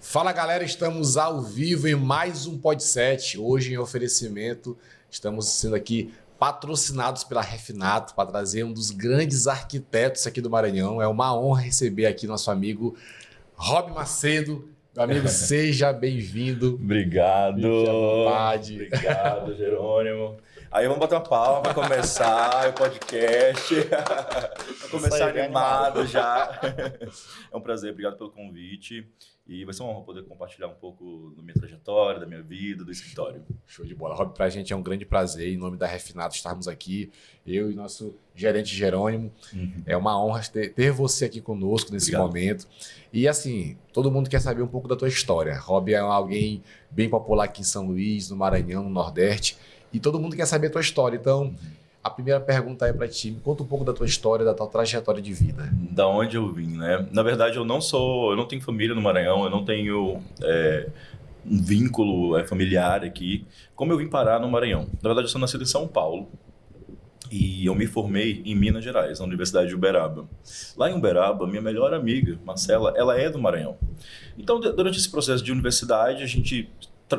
Fala galera, estamos ao vivo em mais um Podset. Hoje em oferecimento, estamos sendo aqui patrocinados pela Refinato para trazer um dos grandes arquitetos aqui do Maranhão. É uma honra receber aqui nosso amigo Rob Macedo. Meu amigo, seja bem-vindo. Obrigado. Fique à vontade. Obrigado, Jerônimo. Aí vamos bater uma palma para começar o podcast. Vamos começar animado já. É um prazer, obrigado pelo convite. E vai ser uma honra poder compartilhar um pouco da minha trajetória, da minha vida, do escritório. Show de bola. Rob, pra gente é um grande prazer, em nome da Refinato, estarmos aqui. Eu e nosso gerente Jerônimo. É uma honra ter você aqui conosco nesse momento. E assim, todo mundo quer saber um pouco da tua história. Rob é alguém bem popular aqui em São Luís, no Maranhão, no Nordeste. E todo mundo quer saber a tua história. Então, a primeira pergunta é para ti. Me conta um pouco da tua história, da tua trajetória de vida. Da onde eu vim, né? Na verdade, eu não tenho família no Maranhão, eu não tenho um vínculo familiar aqui. Como eu vim parar no Maranhão? Na verdade, eu sou nascido em São Paulo e eu me formei em Minas Gerais, na Universidade de Uberaba. Lá em Uberaba, minha melhor amiga, Marcela, ela é do Maranhão. Então, durante esse processo de universidade, a gente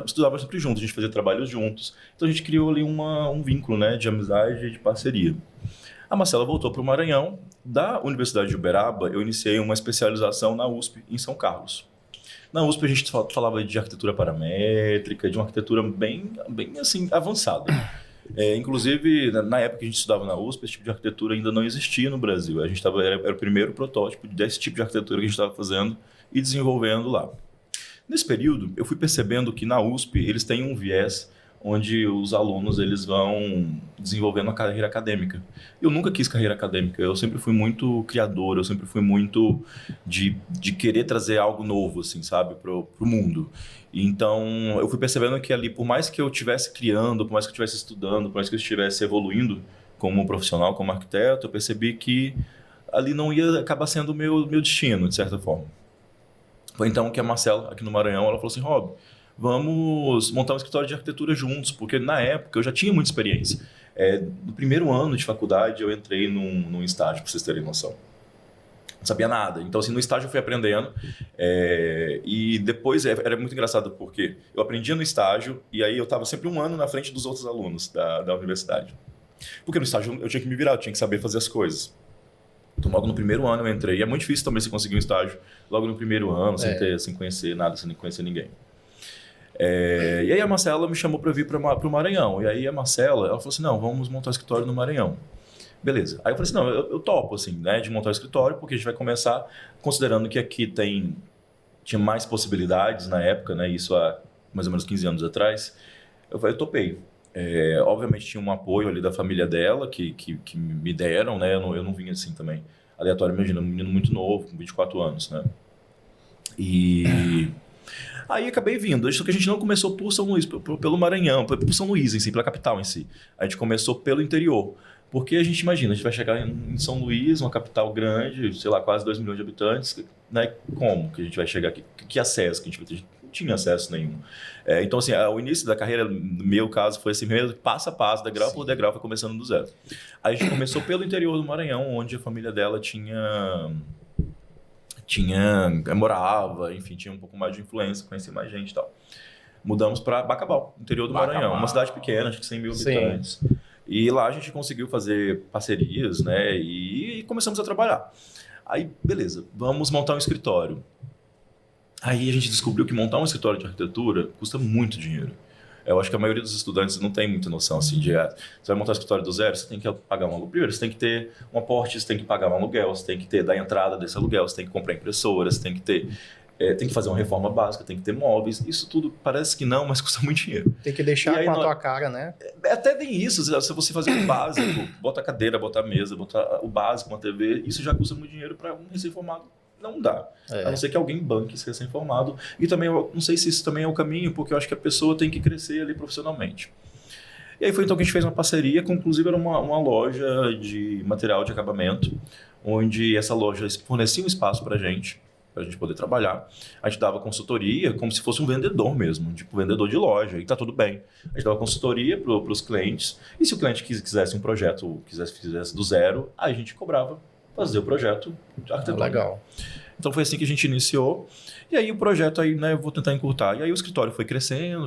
estudava sempre juntos, a gente fazia trabalhos juntos. Então a gente criou ali um vínculo, né, de amizade e de parceria. A Marcela voltou para o Maranhão. Da Universidade de Uberaba, eu iniciei uma especialização na USP, em São Carlos. Na USP a gente falava de arquitetura paramétrica, de uma arquitetura bem assim, avançada. Inclusive, na época que a gente estudava na USP, esse tipo de arquitetura ainda não existia no Brasil. A gente era o primeiro protótipo desse tipo de arquitetura que a gente estava fazendo e desenvolvendo lá. Nesse período, eu fui percebendo que na USP eles têm um viés onde os alunos eles vão desenvolvendo a carreira acadêmica. Eu nunca quis carreira acadêmica, eu sempre fui muito criador, eu sempre fui muito de querer trazer algo novo, assim, sabe, pro mundo. Então, eu fui percebendo que ali, por mais que eu estivesse criando, por mais que eu estivesse estudando, por mais que eu estivesse evoluindo como profissional, como arquiteto, eu percebi que ali não ia acabar sendo o meu destino, de certa forma. Foi então que a Marcela, aqui no Maranhão, ela falou assim, Rob, vamos montar um escritório de arquitetura juntos, porque na época eu já tinha muita experiência. No primeiro ano de faculdade eu entrei num estágio, para vocês terem noção. Não sabia nada. Então, assim, no estágio eu fui aprendendo. E depois era muito engraçado, porque eu aprendia no estágio e aí eu estava sempre um ano na frente dos outros alunos da universidade. Porque no estágio eu tinha que me virar, eu tinha que saber fazer as coisas. Então, logo no primeiro ano eu entrei. E é muito difícil também você conseguir um estágio logo no primeiro ano, sem conhecer nada, sem conhecer ninguém. E aí a Marcela me chamou para vir para o Maranhão. E aí a Marcela, ela falou assim, não, vamos montar um escritório no Maranhão. Beleza. Aí eu falei assim, não, eu topo, assim, né, de montar um escritório, porque a gente vai começar, considerando que aqui tinha mais possibilidades na época, né, isso há mais ou menos 15 anos atrás. Eu topei. Obviamente tinha um apoio ali da família dela, que me deram, né? Eu não vim assim também aleatório, imagina, um menino muito novo, com 24 anos, né? E aí acabei vindo, só que a gente não começou por São Luís, pelo Maranhão, por São Luís em si, pela capital em si. A gente começou pelo interior, porque a gente imagina, a gente vai chegar em São Luís, uma capital grande, sei lá, quase 2 milhões de habitantes, né? Como que a gente vai chegar aqui? Que acesso que a gente vai ter? Não tinha acesso nenhum. Então, assim, o início da carreira, no meu caso, foi assim mesmo, passo a passo, degrau por degrau, foi começando do zero. Aí a gente começou pelo interior do Maranhão, onde a família dela morava, enfim, tinha um pouco mais de influência, conhecia mais gente e tal. Mudamos para Bacabal, interior do Maranhão, uma cidade pequena, acho que 100 mil habitantes. E lá a gente conseguiu fazer parcerias, né, e começamos a trabalhar. Aí, beleza, vamos montar um escritório. Aí a gente descobriu que montar um escritório de arquitetura custa muito dinheiro. Eu acho que a maioria dos estudantes não tem muita noção assim de você vai montar um escritório do zero, você tem que pagar um aluguel. Primeiro, você tem que ter um aporte, você tem que pagar um aluguel, você tem que dar entrada desse aluguel, você tem que comprar impressoras, você tem que fazer uma reforma básica, tem que ter móveis. Isso tudo parece que não, mas custa muito dinheiro. Tem que deixar com a tua cara, né? Até tem isso. Se você fazer o básico, bota a cadeira, bota a mesa, bota o básico, uma TV, isso já custa muito dinheiro para um recém-formado. Não dá. A não ser que alguém banque esse recém-formado. E também, eu não sei se isso também é o caminho, porque eu acho que a pessoa tem que crescer ali profissionalmente. E aí foi então que a gente fez uma parceria, que inclusive era uma loja de material de acabamento, onde essa loja fornecia um espaço para a gente poder trabalhar. A gente dava consultoria como se fosse um vendedor mesmo, tipo vendedor de loja, e tá tudo bem. A gente dava consultoria para os clientes, e se o cliente quisesse um projeto, fizesse do zero, aí a gente cobrava fazer o projeto arquitetônico. Legal. Então foi assim que a gente iniciou. E aí o projeto, aí, né, eu vou tentar encurtar. E aí o escritório foi crescendo,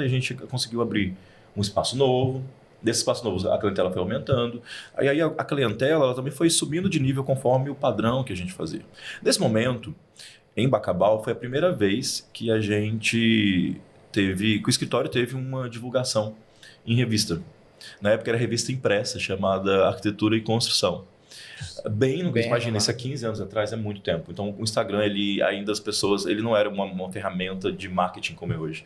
e a gente conseguiu abrir um espaço novo. Desse espaço novo, a clientela foi aumentando. Aí a clientela ela também foi subindo de nível conforme o padrão que a gente fazia. Nesse momento, em Bacabal, foi a primeira vez que que o escritório teve uma divulgação em revista. Na época era revista impressa, chamada Arquitetura e Construção. Imagina, isso há 15 anos atrás é muito tempo. Então, o Instagram, ainda as pessoas, ele não era uma ferramenta de marketing como é hoje.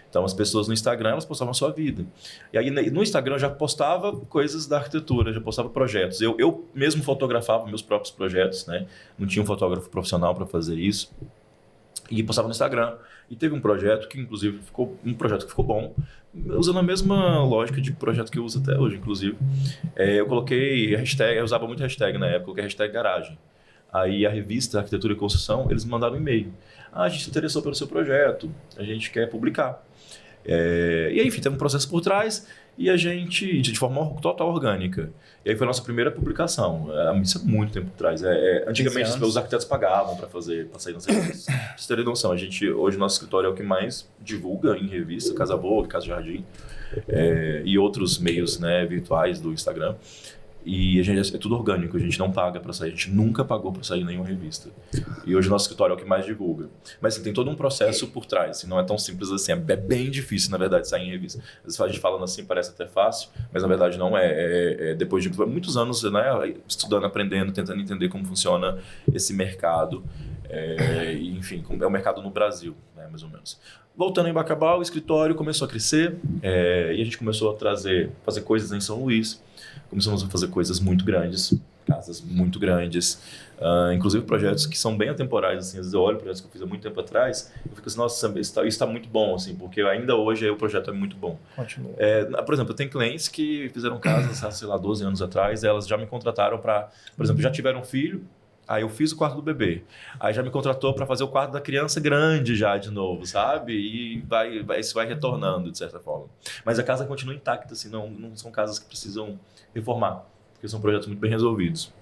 Então, as pessoas no Instagram, elas postavam a sua vida. E aí, no Instagram, eu já postava coisas da arquitetura, já postava projetos. Eu mesmo fotografava meus próprios projetos, né? Não tinha um fotógrafo profissional para fazer isso. E postava no Instagram. E teve um projeto que, inclusive, ficou bom, usando a mesma lógica de projeto que eu uso até hoje, inclusive. Eu coloquei hashtag, eu usava muito hashtag na época, coloquei hashtag garagem. Aí a revista Arquitetura e Construção, eles mandaram um e-mail. A gente se interessou pelo seu projeto, a gente quer publicar. E aí, enfim, teve um processo por trás e a gente, de forma total orgânica. E aí foi a nossa primeira publicação. Isso é muito tempo atrás. Antigamente os arquitetos pagavam para sair nas revistas. Pra vocês terem noção, hoje nosso escritório é o que mais divulga em revista, Casa Vogue, Casa Jardim, e outros meios, né, virtuais do Instagram. E é tudo orgânico, a gente não paga para sair, a gente nunca pagou para sair em nenhuma revista. E hoje o nosso escritório é o que mais divulga. Mas assim, tem todo um processo por trás, assim, não é tão simples assim, é bem difícil na verdade sair em revista. Às vezes a gente falando assim parece até fácil, mas na verdade não é. Depois de muitos anos, né, estudando, aprendendo, tentando entender como funciona esse mercado, enfim, como é o mercado no Brasil, né, mais ou menos. Voltando em Bacabal, o escritório começou a crescer e a gente começou a fazer coisas em São Luís. Começamos a fazer coisas muito grandes, casas muito grandes, inclusive projetos que são bem atemporais. Assim, às vezes eu olho projetos que eu fiz há muito tempo atrás e eu fico assim, nossa, isso está muito bom, assim, porque ainda hoje o projeto é muito bom. Continua. Por exemplo, eu tenho clientes que fizeram casas, sei lá, 12 anos atrás, elas já me contrataram para, por exemplo, já tiveram um filho. Aí eu fiz o quarto do bebê. Aí já me contratou para fazer o quarto da criança grande já de novo, sabe? E isso vai retornando de certa forma. Mas a casa continua intacta, assim, não são casas que precisam reformar, porque são projetos muito bem resolvidos.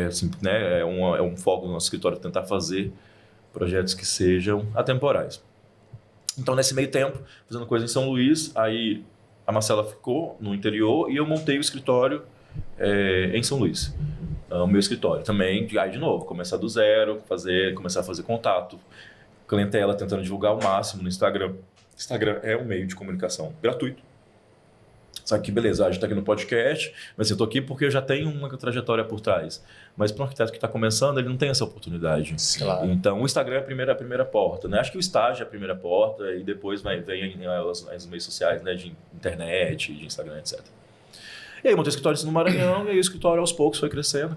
Assim, né, é um foco do nosso escritório tentar fazer projetos que sejam atemporais. Então, nesse meio tempo, fazendo coisa em São Luís, aí a Marcela ficou no interior e eu montei o escritório em São Luís. O meu escritório também, aí de novo, começar do zero, começar a fazer contato, clientela tentando divulgar ao máximo no Instagram. Instagram é um meio de comunicação gratuito. Sabe que beleza, a gente está aqui no podcast, mas eu estou aqui porque eu já tenho uma trajetória por trás. Mas para um arquiteto que está começando, ele não tem essa oportunidade. Claro. Então, o Instagram é a primeira porta, né? Acho que o estágio é a primeira porta e depois vem os meios sociais, né? De internet, de Instagram, etc. E aí, eu montei o escritório no Maranhão e aí o escritório aos poucos foi crescendo.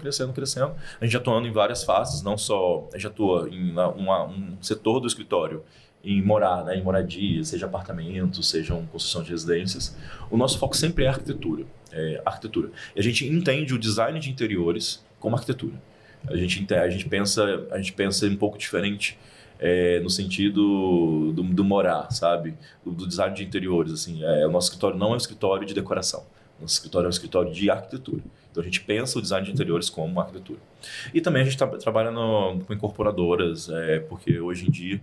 A gente atuando em várias faces, não só... A gente atua em um setor do escritório, em morar, né, em moradia, seja apartamentos, sejam construção de residências. O nosso foco sempre é arquitetura. E a gente entende o design de interiores como arquitetura. A gente pensa um pouco diferente no sentido do morar, sabe? Do design de interiores. Assim. O nosso escritório não é um escritório de decoração. Nosso escritório é um escritório de arquitetura. Então, a gente pensa o design de interiores como uma arquitetura. E também a gente trabalha com incorporadoras, porque hoje em dia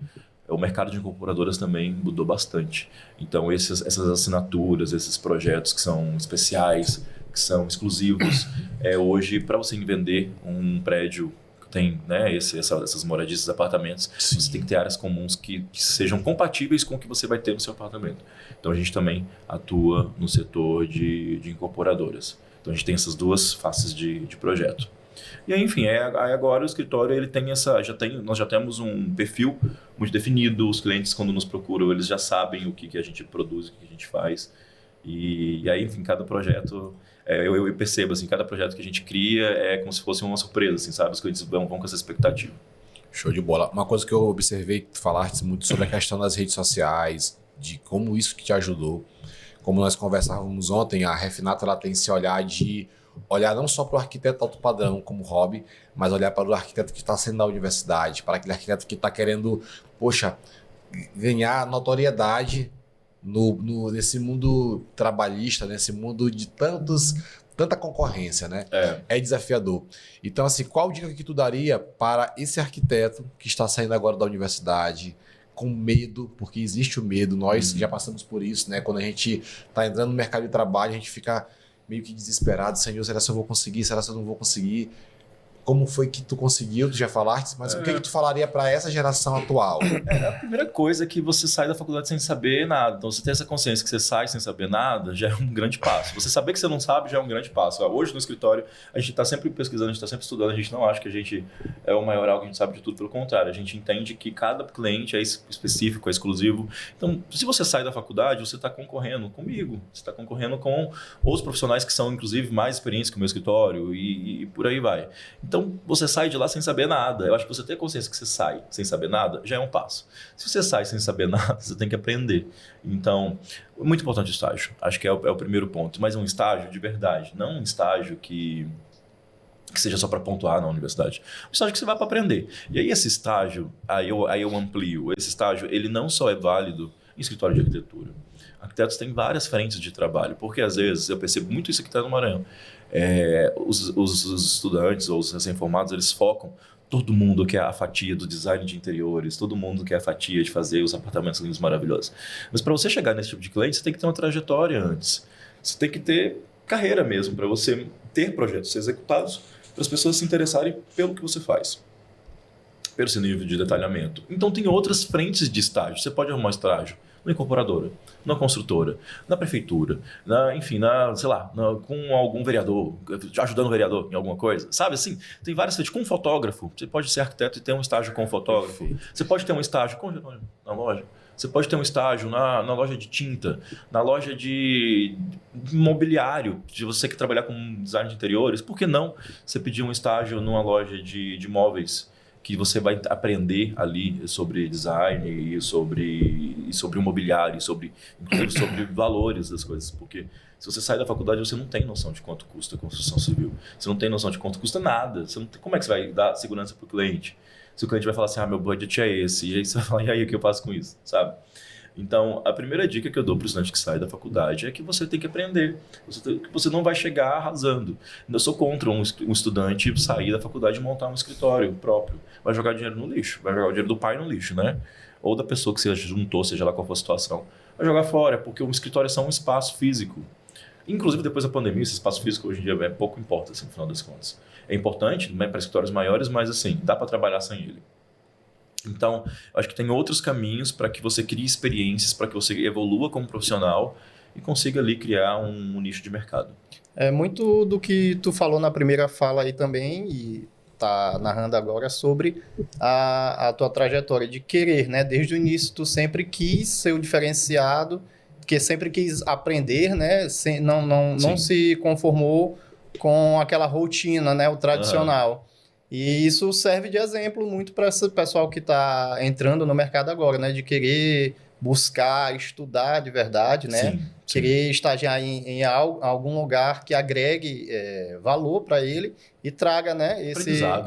o mercado de incorporadoras também mudou bastante. Então, essas assinaturas, esses projetos que são especiais, que são exclusivos, hoje, para você vender um prédio que tem, né, essas moradias, esses apartamentos, sim, você tem que ter áreas comuns que sejam compatíveis com o que você vai ter no seu apartamento. Então, a gente também atua no setor de incorporadoras. Então, a gente tem essas duas faces de projeto. E aí, enfim, agora o escritório ele tem nós já temos um perfil muito definido. Os clientes, quando nos procuram, eles já sabem o que a gente produz, o que a gente faz. E aí, enfim, cada projeto, eu percebo, assim, cada projeto que a gente cria é como se fosse uma surpresa, assim, sabe? Os clientes vão com essa expectativa. Show de bola. Uma coisa que eu observei, que tu falaste muito sobre a questão das redes sociais, de como isso que te ajudou. Como nós conversávamos ontem, a Refinato ela tem esse olhar de olhar não só para o arquiteto alto padrão como hobby, mas olhar para o arquiteto que está saindo da universidade, para aquele arquiteto que está querendo, ganhar notoriedade nesse mundo trabalhista, nesse mundo de tantos tanta concorrência, né? É desafiador. Então, assim, qual dica que tu daria para esse arquiteto que está saindo agora da universidade, com medo, porque existe o medo, nós já passamos por isso, né? Quando a gente está entrando no mercado de trabalho, a gente fica meio que desesperado, Senhor, será que eu vou conseguir? Será que eu não vou conseguir? Como foi que tu conseguiu? Tu já falaste, mas o que tu falaria para essa geração atual? A primeira coisa é que você sai da faculdade sem saber nada. Então, você tem essa consciência que você sai sem saber nada, já é um grande passo. Você saber que você não sabe já é um grande passo. Hoje, no escritório, a gente está sempre pesquisando, a gente está sempre estudando, a gente não acha que a gente é o maioral, que a gente sabe de tudo. Pelo contrário, a gente entende que cada cliente é específico, é exclusivo. Então, se você sai da faculdade, você está concorrendo comigo. Você está concorrendo com outros profissionais que são, inclusive, mais experientes que o meu escritório e por aí vai. Então, você sai de lá sem saber nada. Eu acho que você ter consciência que você sai sem saber nada já é um passo. Se você sai sem saber nada, você tem que aprender. Então, muito importante o estágio. Acho que é o primeiro ponto. Mas um estágio de verdade. Não um estágio que seja só para pontuar na universidade. Um estágio que você vai para aprender. E aí esse estágio, aí eu amplio. Esse estágio, ele não só é válido em escritório de arquitetura. Arquitetos têm várias frentes de trabalho. Porque, às vezes, eu percebo muito isso aqui no Maranhão. Os estudantes ou os recém-formados, eles focam, todo mundo quer a fatia do design de interiores, todo mundo quer a fatia de fazer os apartamentos lindos, maravilhosos. Mas para você chegar nesse tipo de cliente, você tem que ter uma trajetória antes. Você tem que ter carreira mesmo, para você ter projetos executados, para as pessoas se interessarem pelo que você faz, pelo seu nível de detalhamento. Então tem outras frentes de estágio. Você pode arrumar estágio na incorporadora, na construtora, na prefeitura, com algum vereador, ajudando o vereador em alguma coisa, sabe assim? Tem várias frentes. Com um fotógrafo, você pode ser arquiteto e ter um estágio com um fotógrafo. Perfeito. Você pode ter um estágio na loja. Você pode ter um estágio na loja de tinta, na loja de mobiliário, se você quer trabalhar com design de interiores. Por que não você pedir um estágio numa loja de móveis, que você vai aprender ali sobre design e sobre o mobiliário, inclusive sobre valores das coisas. Porque se você sai da faculdade, você não tem noção de quanto custa a construção civil. Você não tem noção de quanto custa nada. Como é que você vai dar segurança para o cliente? Se o cliente vai falar assim, meu budget é esse, e aí você vai falar, e aí, o que eu faço com isso? Sabe? Então, a primeira dica que eu dou para o estudante que sai da faculdade é que você tem que aprender. Você não vai chegar arrasando. Eu sou contra um estudante sair da faculdade e montar um escritório próprio. Vai jogar dinheiro no lixo. Vai jogar o dinheiro do pai no lixo, né? Ou da pessoa que se juntou, seja lá qual for a situação. Vai jogar fora, porque um escritório é só um espaço físico. Inclusive, depois da pandemia, esse espaço físico hoje em dia pouco importa, assim, no final das contas. É importante, né, para escritórios maiores, mas assim, dá para trabalhar sem ele. Então, eu acho que tem outros caminhos para que você crie experiências, para que você evolua como profissional e consiga ali criar um nicho de mercado. É muito do que tu falou na primeira fala aí também, e tá narrando agora, sobre a tua trajetória de querer, né? Desde o início tu sempre quis ser o diferenciado, porque sempre quis aprender, né? Não se conformou com aquela rotina, né? O tradicional. E isso serve de exemplo muito para esse pessoal que está entrando no mercado agora, né? De querer buscar, estudar de verdade, né? Sim. Querer estagiar em algum lugar que agregue valor para ele e traga, né?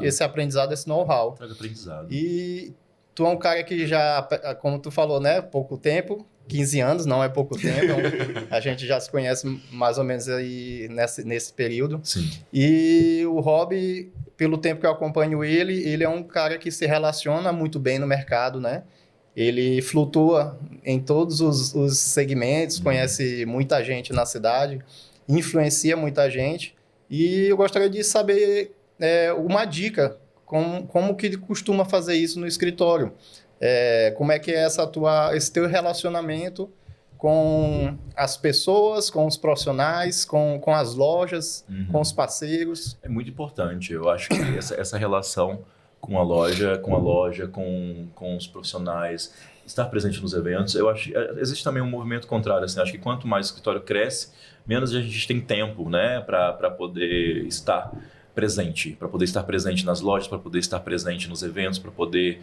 Esse aprendizado, esse know-how. Traga aprendizado. E tu é um cara que já, como tu falou, né? Pouco tempo, 15 anos, não é pouco tempo. A gente já se conhece mais ou menos aí nesse período. Sim. E o Rob, pelo tempo que eu acompanho ele é um cara que se relaciona muito bem no mercado, né? Ele flutua em todos os segmentos, conhece muita gente na cidade, influencia muita gente. E eu gostaria de saber uma dica, como que ele costuma fazer isso no escritório. Como é que é esse teu relacionamento com as pessoas, com os profissionais, com as lojas, com os parceiros? É muito importante. Eu acho que essa relação com a loja, com os profissionais, estar presente nos eventos. Eu acho existe também um movimento contrário. Assim, acho que quanto mais o escritório cresce, menos a gente tem tempo, né, para poder estar presente, nas lojas, para poder estar presente nos eventos, para poder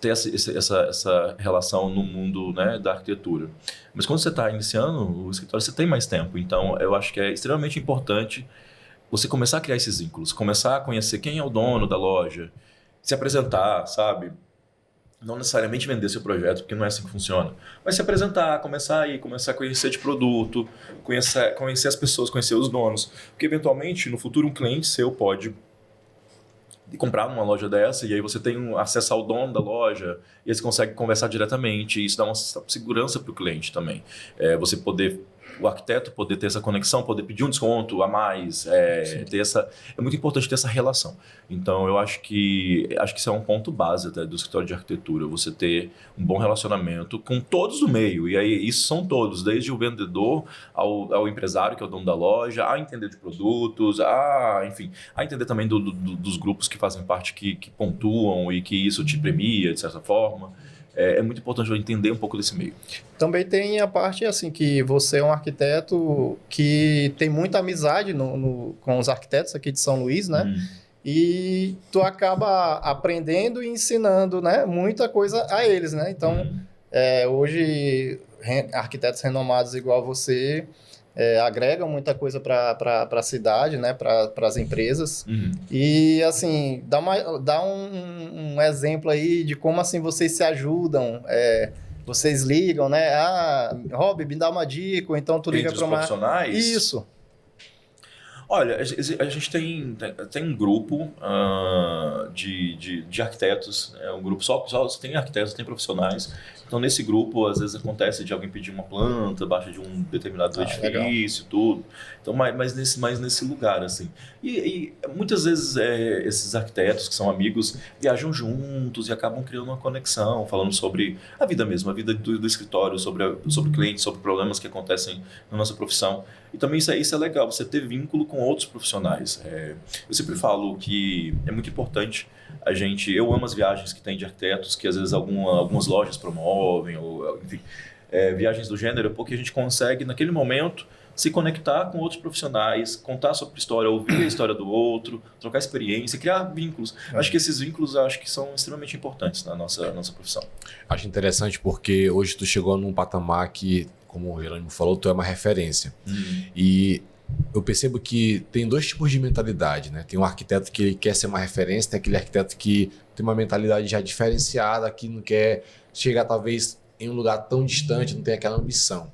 ter essa relação no mundo, né, da arquitetura. Mas quando você está iniciando o escritório, você tem mais tempo. Então, eu acho que é extremamente importante você começar a criar esses vínculos, começar a conhecer quem é o dono da loja, se apresentar, sabe? não necessariamente vender seu projeto, porque não é assim que funciona, mas se apresentar, começar a conhecer de produto, conhecer as pessoas, conhecer os donos, porque eventualmente no futuro um cliente seu pode comprar numa loja dessa e aí você tem acesso ao dono da loja e aí você consegue conversar diretamente, e isso dá uma segurança para o cliente também. Você poder, o arquiteto poder ter essa conexão, poder pedir um desconto a mais, ter essa, é muito importante ter essa relação. Então eu acho que isso é um ponto base até do escritório de arquitetura, você ter um bom relacionamento com todos do meio, e aí isso são todos, desde o vendedor ao empresário, que é o dono da loja, a entender de produtos, enfim, a entender também dos grupos que fazem parte, que pontuam e que isso te premia, de certa forma. É muito importante eu entender um pouco desse meio. Também tem a parte assim que você é um arquiteto que tem muita amizade com os arquitetos aqui de São Luís, né? E tu acaba aprendendo e ensinando, né, muita coisa a eles, né? Então, hoje, arquitetos renomados igual você agregam muita coisa para a cidade, né, para as empresas. E, assim, dá um exemplo aí de como, assim, vocês se ajudam, vocês ligam, né? Rob, me dá uma dica, ou então tu liga para uma... profissionais? Isso. Olha, a gente tem um grupo de arquitetos, um grupo só tem arquitetos, tem profissionais. Então, nesse grupo, às vezes acontece de alguém pedir uma planta abaixo de um determinado edifício, tudo. Então, mais nesse lugar, assim. E muitas vezes esses arquitetos que são amigos viajam juntos e acabam criando uma conexão, falando sobre a vida mesmo, a vida do escritório, sobre clientes, sobre problemas que acontecem na nossa profissão. E também isso é legal, você ter vínculo com outros profissionais. Eu sempre falo que é muito importante eu amo as viagens que tem de arquitetos, que às vezes algumas lojas promovem, ou enfim, viagens do gênero, porque a gente consegue, naquele momento, se conectar com outros profissionais, contar sobre a história, ouvir a história do outro, trocar experiência, criar vínculos. Acho que esses vínculos são extremamente importantes na nossa profissão. Acho interessante porque hoje tu chegou num patamar que, como o Jerônimo falou, tu é uma referência. E eu percebo que tem dois tipos de mentalidade, né? Tem um arquiteto que ele quer ser uma referência, tem aquele arquiteto que tem uma mentalidade já diferenciada, que não quer chegar talvez em um lugar tão distante, não tem aquela ambição.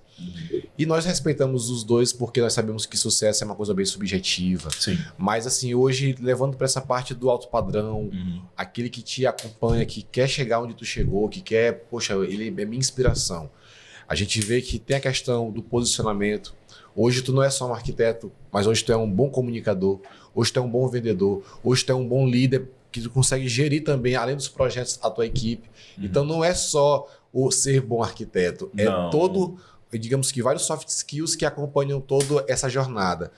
E nós respeitamos os dois porque nós sabemos que sucesso é uma coisa bem subjetiva. Sim. Mas assim, hoje, levando para essa parte do alto padrão, aquele que te acompanha, que quer chegar onde tu chegou, que quer, poxa, ele é minha inspiração. A gente vê que tem a questão do posicionamento. Hoje tu não é só um arquiteto, mas hoje tu é um bom comunicador, hoje tu é um bom vendedor, hoje tu é um bom líder que tu consegue gerir também, além dos projetos, a tua equipe. Então não é só o ser bom arquiteto, todo, digamos que vários soft skills que acompanham toda essa jornada.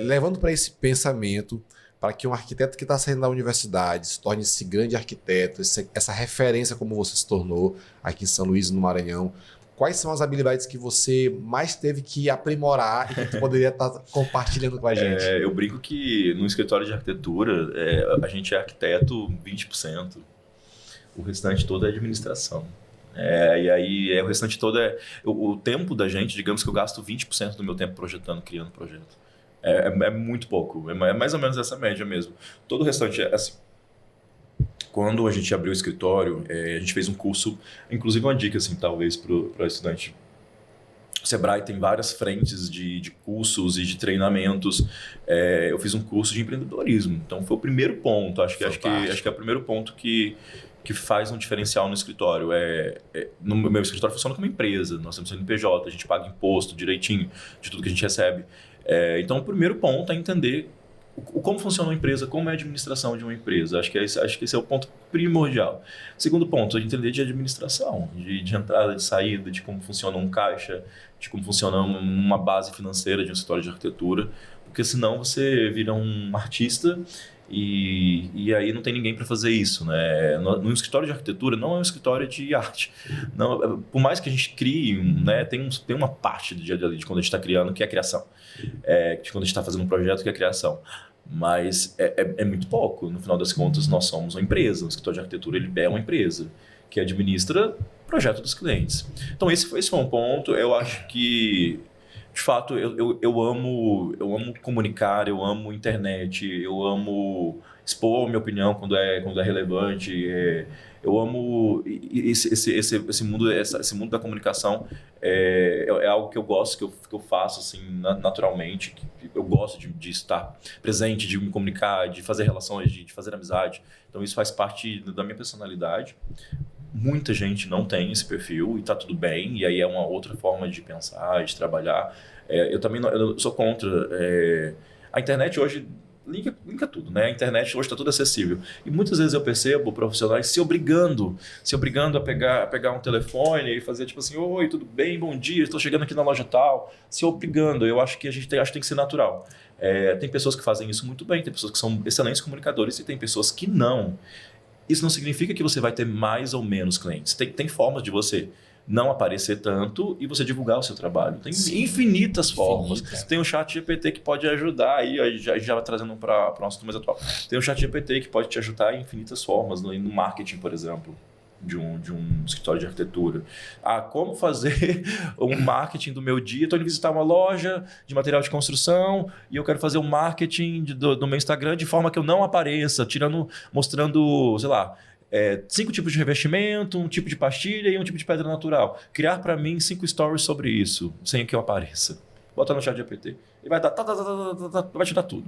Levando para esse pensamento, para que um arquiteto que está saindo da universidade se torne esse grande arquiteto, essa referência como você se tornou aqui em São Luís, no Maranhão. Quais são as habilidades que você mais teve que aprimorar e que tu poderia estar compartilhando com a gente? Eu brinco que no escritório de arquitetura, a gente é arquiteto 20%. O restante todo é administração. E aí o restante todo o tempo da gente, digamos que eu gasto 20% do meu tempo projetando, criando projeto. É muito pouco, é mais ou menos essa média mesmo. Todo o restante é assim. Quando a gente abriu o escritório, a gente fez um curso, inclusive uma dica, assim, talvez, para o estudante. O Sebrae tem várias frentes de cursos e de treinamentos. Eu fiz um curso de empreendedorismo, então foi o primeiro ponto. Acho que é o primeiro ponto que faz um diferencial no escritório. No meu escritório funciona como empresa, nós temos CNPJ, a gente paga imposto direitinho de tudo que a gente recebe. Então, o primeiro ponto é entender como funciona uma empresa, como é a administração de uma empresa. Acho que esse é o ponto primordial. Segundo ponto, é entender de administração, de entrada, de saída, de como funciona um caixa, de como funciona uma base financeira de um escritório de arquitetura, porque senão você vira um artista e aí não tem ninguém para fazer isso, né? No escritório de arquitetura não é um escritório de arte. Não, por mais que a gente crie, né, tem uma parte do dia a dia de quando a gente está criando, que é a criação. De quando a gente está fazendo um projeto, que é a criação. Mas é muito pouco. No final das contas, nós somos uma empresa. O escritório de arquitetura ele é uma empresa que administra o projeto dos clientes. Então, esse foi um ponto. Eu acho que De fato, eu amo comunicar, eu amo internet, eu amo expor minha opinião quando é relevante. Eu amo esse mundo da comunicação. É algo que eu gosto, que eu faço assim, naturalmente. Que eu gosto de estar presente, de me comunicar, de fazer relações, de fazer amizade. Então isso faz parte da minha personalidade. Muita gente não tem esse perfil e está tudo bem. E aí é uma outra forma de pensar, de trabalhar. Eu também eu sou contra. A internet hoje linka tudo, né? A internet hoje está tudo acessível. E muitas vezes eu percebo profissionais se obrigando a pegar um telefone e fazer tipo assim, oi, tudo bem, bom dia, estou chegando aqui na loja tal. Se obrigando. Eu acho que acho que tem que ser natural. Tem pessoas que fazem isso muito bem, tem pessoas que são excelentes comunicadores e tem pessoas que não. Isso não significa que você vai ter mais ou menos clientes. Tem formas de você não aparecer tanto e você divulgar o seu trabalho. Tem infinitas formas. Tem o chat GPT que pode ajudar, aí já vai trazendo para o nosso mais atual. Tem o chat GPT que pode te ajudar em infinitas formas, no marketing, por exemplo, de um escritório de arquitetura. Como fazer um marketing do meu dia? Estou indo visitar uma loja de material de construção e eu quero fazer um marketing do meu Instagram de forma que eu não apareça, mostrando, sei lá, 5 tipos de revestimento, um tipo de pastilha e um tipo de pedra natural. Criar para mim 5 stories sobre isso, sem que eu apareça. Bota no chat GPT e vai dar, vai te dar tudo.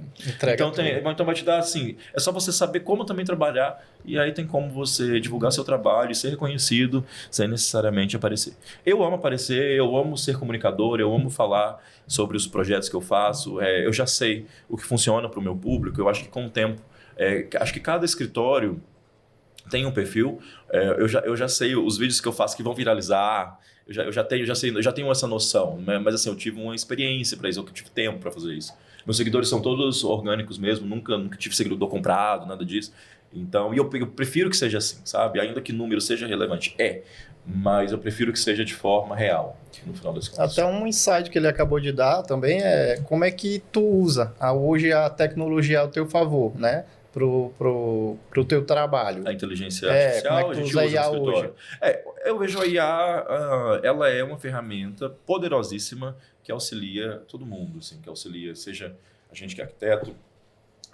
Então vai te dar assim, é só você saber como também trabalhar e aí tem como você divulgar seu trabalho e ser reconhecido sem necessariamente aparecer. Eu amo aparecer, eu amo ser comunicador, eu amo falar sobre os projetos que eu faço, eu já sei o que funciona para o meu público, eu acho que com o tempo, acho que cada escritório tem um perfil, eu já sei os vídeos que eu faço que vão viralizar, eu já tenho essa noção, né? Mas assim, eu tive uma experiência para isso, eu tive tempo para fazer isso. Meus seguidores são todos orgânicos mesmo, nunca tive seguidor comprado, nada disso. Então, eu prefiro que seja assim, sabe? Ainda que o número seja relevante, mas eu prefiro que seja de forma real, no final das contas. Até um insight que ele acabou de dar também é como é que tu usa hoje a tecnologia ao teu favor, né? Pro teu trabalho. A inteligência artificial, como é que tu usa a IA hoje? Eu vejo a IA, ela é uma ferramenta poderosíssima que auxilia todo mundo, assim, que auxilia, seja a gente que é arquiteto,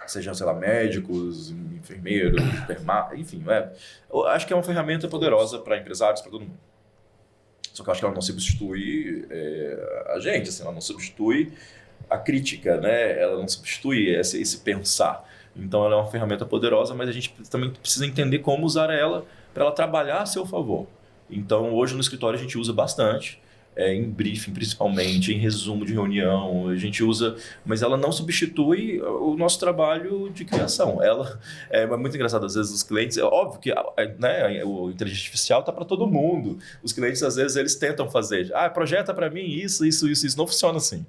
seja, sei lá, médicos, enfermeiros, enfim, eu acho que é uma ferramenta poderosa para empresários, para todo mundo. Só que eu acho que ela não substitui a gente, assim, ela não substitui a crítica, né? Ela não substitui esse pensar. Então ela é uma ferramenta poderosa, mas a gente também precisa entender como usar ela para ela trabalhar a seu favor. Então hoje no escritório a gente usa bastante, em briefing principalmente, em resumo de reunião, a gente usa, mas ela não substitui o nosso trabalho de criação. Ela é muito engraçado, às vezes os clientes, é óbvio que né, o inteligência artificial está para todo mundo. Os clientes às vezes eles tentam fazer, projeta para mim isso, não funciona assim.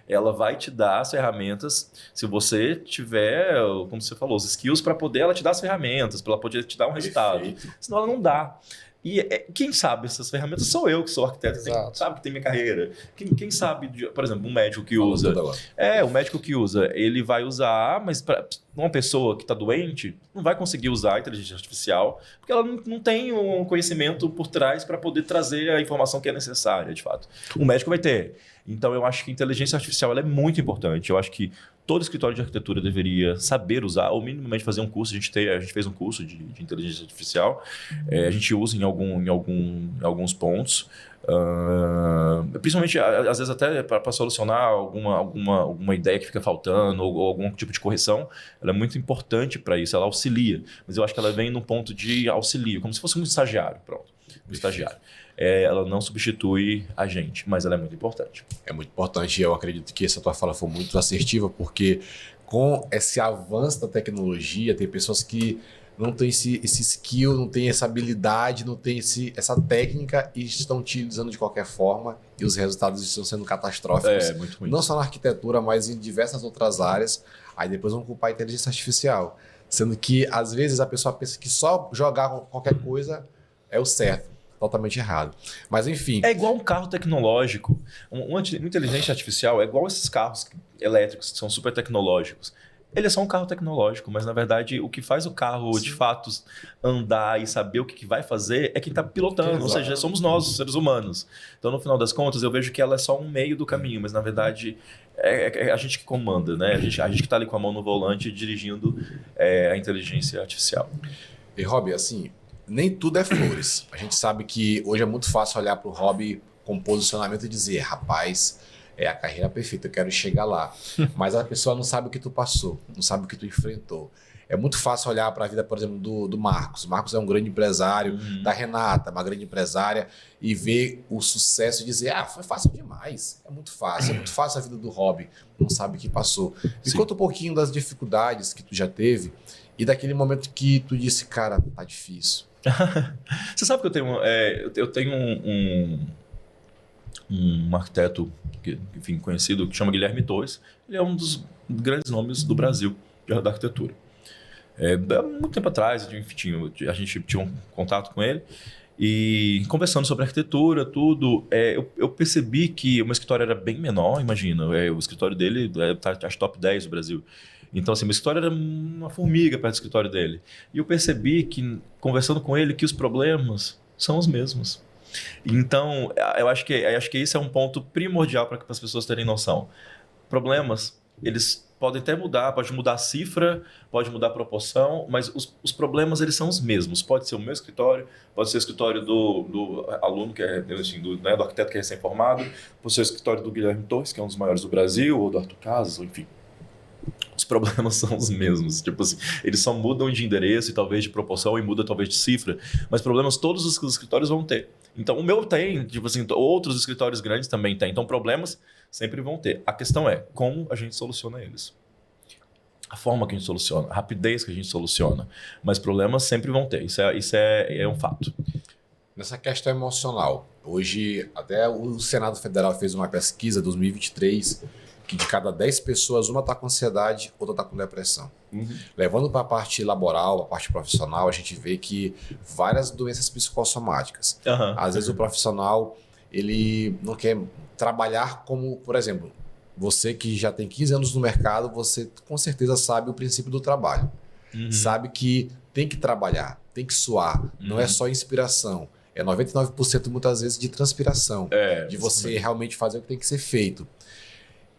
Ela vai te dar as ferramentas, se você tiver, como você falou, os skills para poder ela te dar as ferramentas, para ela poder te dar um resultado. Perfeito. Senão ela não dá. E quem sabe essas ferramentas sou eu, que sou arquiteto, sabe que tem minha carreira. Quem sabe, por exemplo, um médico que usa. O médico que usa, ele vai usar, mas para uma pessoa que está doente, não vai conseguir usar a inteligência artificial, porque ela não tem um conhecimento por trás para poder trazer a informação que é necessária, de fato. O médico vai ter. Então, eu acho que a inteligência artificial ela é muito importante. Eu acho que todo escritório de arquitetura deveria saber usar, ou minimamente fazer um curso. A gente fez um curso de inteligência artificial. A gente usa em alguns pontos. Principalmente, às vezes, até para solucionar alguma ideia que fica faltando ou algum tipo de correção. Ela é muito importante para isso. Ela auxilia. Mas eu acho que ela vem num ponto de auxílio, como se fosse um estagiário. Pronto, um estagiário. Ela não substitui a gente, mas ela é muito importante. É muito importante e eu acredito que essa tua fala foi muito assertiva, porque com esse avanço da tecnologia, tem pessoas que não têm esse skill, não têm essa habilidade, não têm essa técnica e estão utilizando de qualquer forma e os resultados estão sendo catastróficos. Muito ruim. Não só na arquitetura, mas em diversas outras áreas. Aí depois vão culpar a inteligência artificial. Sendo que, às vezes, a pessoa pensa que só jogar qualquer coisa é o certo. Totalmente errado. Mas enfim. É igual um carro tecnológico. Uma inteligência artificial é igual esses carros elétricos que são super tecnológicos. Ele é só um carro tecnológico, mas na verdade o que faz o carro de fato andar e saber o que vai fazer é quem está pilotando, ou seja, somos nós, os seres humanos. Então, no final das contas, eu vejo que ela é só um meio do caminho, mas na verdade é a gente que comanda, né? A gente que está ali com a mão no volante dirigindo a inteligência artificial. E, Rob, assim, nem tudo é flores. A gente sabe que hoje é muito fácil olhar para o Rob com posicionamento e dizer, rapaz, é a carreira perfeita, eu quero chegar lá. Mas a pessoa não sabe o que tu passou, não sabe o que tu enfrentou. É muito fácil olhar para a vida, por exemplo, do Marcos. O Marcos é um grande empresário, da Renata, uma grande empresária, e ver o sucesso e dizer, foi fácil demais. É muito fácil a vida do Rob, não sabe o que passou. Me conta um pouquinho das dificuldades que tu já teve e daquele momento que tu disse, cara, tá difícil. Você sabe que eu tenho um arquiteto enfim, conhecido que chama Guilherme Torres. Ele é um dos grandes nomes do Brasil da arquitetura. Há muito tempo atrás, enfim, a gente tinha um contato com ele e conversando sobre arquitetura, tudo, eu percebi que o meu escritório era bem menor, imagina. O escritório dele está acho top 10 do Brasil. Então, assim, meu escritório era uma formiga perto do escritório dele. E eu percebi que, conversando com ele, que os problemas são os mesmos. Então, eu acho que esse é um ponto primordial para as pessoas terem noção. Problemas, eles podem até mudar, pode mudar a cifra, pode mudar a proporção, mas os problemas, eles são os mesmos. Pode ser o meu escritório, pode ser o escritório do aluno, que é assim, do arquiteto que é recém-formado, pode ser o escritório do Guilherme Torres, que é um dos maiores do Brasil, ou do Arthur Casas, enfim. Os problemas são os mesmos, tipo assim, eles só mudam de endereço e talvez de proporção e muda talvez de cifra, mas problemas todos os escritórios vão ter. Então, o meu tem, tipo assim, outros escritórios grandes também tem. Então, problemas sempre vão ter. A questão é como a gente soluciona eles. A forma que a gente soluciona, a rapidez que a gente soluciona. Mas problemas sempre vão ter, isso é um fato. Nessa questão emocional, hoje até o Senado Federal fez uma pesquisa 2023 que de cada 10 pessoas, uma está com ansiedade, outra está com depressão. Levando para a parte laboral, a parte profissional, a gente vê que várias doenças psicossomáticas. Às vezes o profissional ele não quer trabalhar como, por exemplo, você que já tem 15 anos no mercado, você com certeza sabe o princípio do trabalho. Sabe que tem que trabalhar, tem que suar, não é só inspiração. É 99% muitas vezes de transpiração, de você realmente fazer o que tem que ser feito.